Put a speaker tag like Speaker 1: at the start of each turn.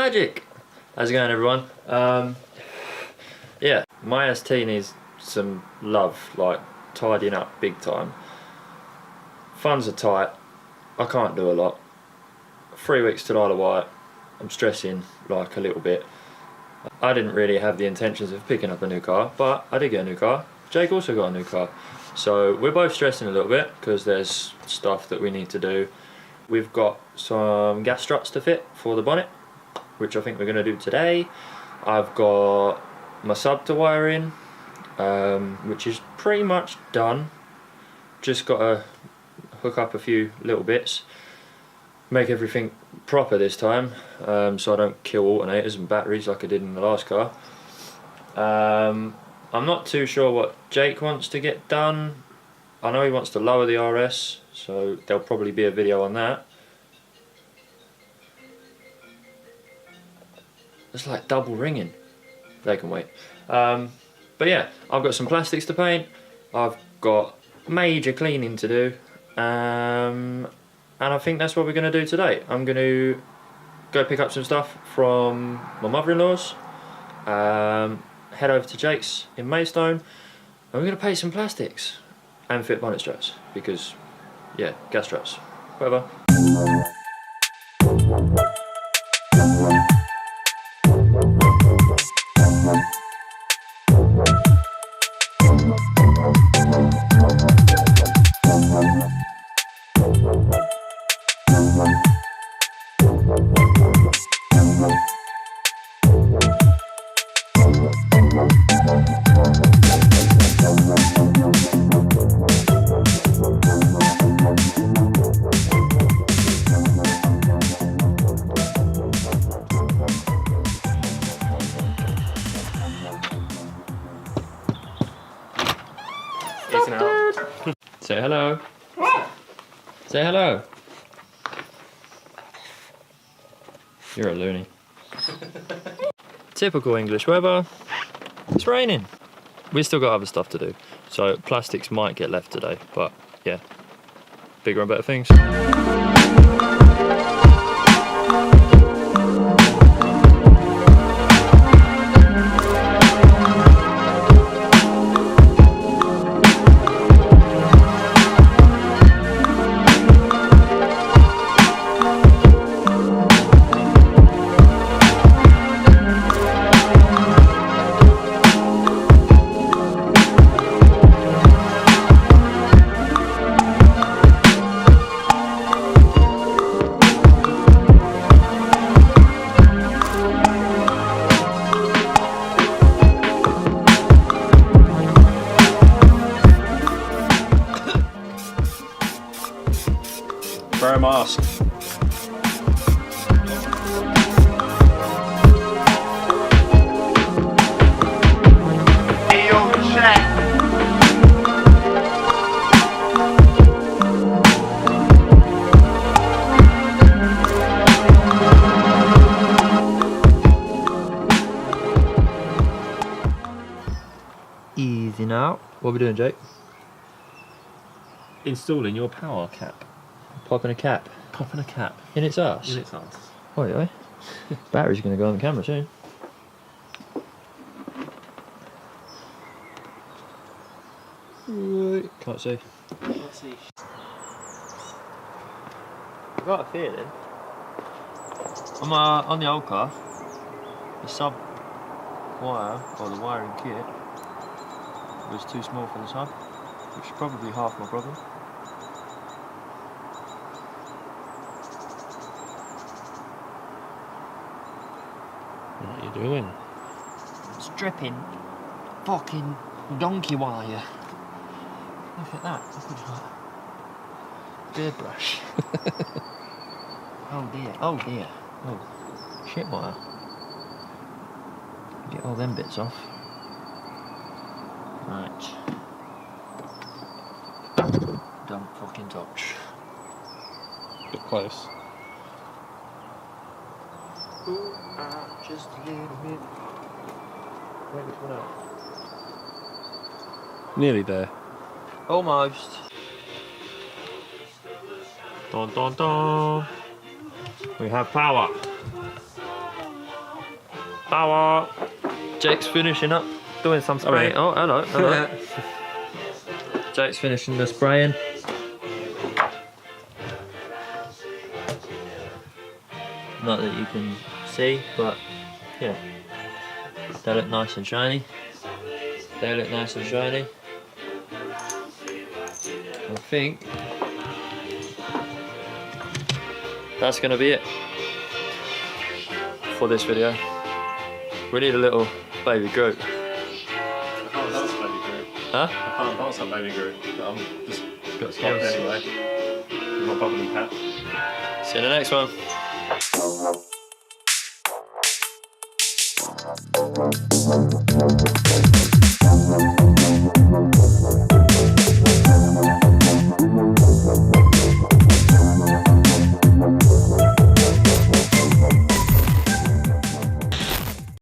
Speaker 1: Magic! How's it going, everyone? Yeah, my ST needs some love, like tidying up big time. Funds are tight, I can't do a lot. 3 weeks till Isle of Wight, I'm stressing like a little bit. I didn't really have the intentions of picking up a new car, but I did get a new car. Jake also got a new car. So we're both stressing a little bit because there's stuff that we need to do. We've got some gas struts to fit for the bonnet, which I think we're going to do today. I've got my sub to wire in, which is pretty much done. Just got to hook up a few little bits, make everything proper this time, so I don't kill alternators and batteries like I did in the last car. I'm not too sure what Jake wants to get done. I know he wants to lower the RS, so there'll probably be a video on that. It's like double ringing. They can wait. But yeah, I've got some plastics to paint. I've got major cleaning to do. And I think that's what we're going to do today. I'm going to go pick up some stuff from my mother-in-law's, head over to Jake's in Maidstone, and we're going to paint some plastics and fit bonnet struts because, yeah, gas struts, whatever. Say hello. Say hello. You're a loony. Typical English weather. It's raining. We've still got other stuff to do, so plastics might get left today, but yeah, bigger and better things. Wear a mask. Easy now. What are we doing, Jake?
Speaker 2: Installing your power cap.
Speaker 1: Popping a cap.
Speaker 2: Popping a cap.
Speaker 1: In its arse?
Speaker 2: In its arse.
Speaker 1: Oh yeah. Battery's going to go on the camera soon. Can't see.
Speaker 2: Can't see.
Speaker 1: I've got a feeling. On the old car, the sub wire, or the wiring kit, was too small for the sub, which is probably half my problem.
Speaker 2: What are you doing?
Speaker 1: Stripping fucking donkey wire. Look at that. Look at that. Beard brush. Oh dear. Oh dear. Oh, shit wire. Get all them bits off. Right. Don't fucking touch.
Speaker 2: Bit close.
Speaker 1: Ooh, just a little bit. Wait, which one out?
Speaker 2: Nearly there.
Speaker 1: Almost. Dun dun dun. We have power. Power. Jake's finishing up, doing some spraying. Oh, hello, hello. Jake's finishing the spraying. Not that you can see, but yeah, they look nice and shiny. They look nice and shiny. I think that's going to be it for this video. We need a little baby Groot.
Speaker 2: I can't dance baby Groot.
Speaker 1: Huh?
Speaker 2: I can't dance that baby Groot. But I'm just
Speaker 1: Got
Speaker 2: popped
Speaker 1: skills.
Speaker 2: anyway. With my bubbling hat.
Speaker 1: See you in the next one.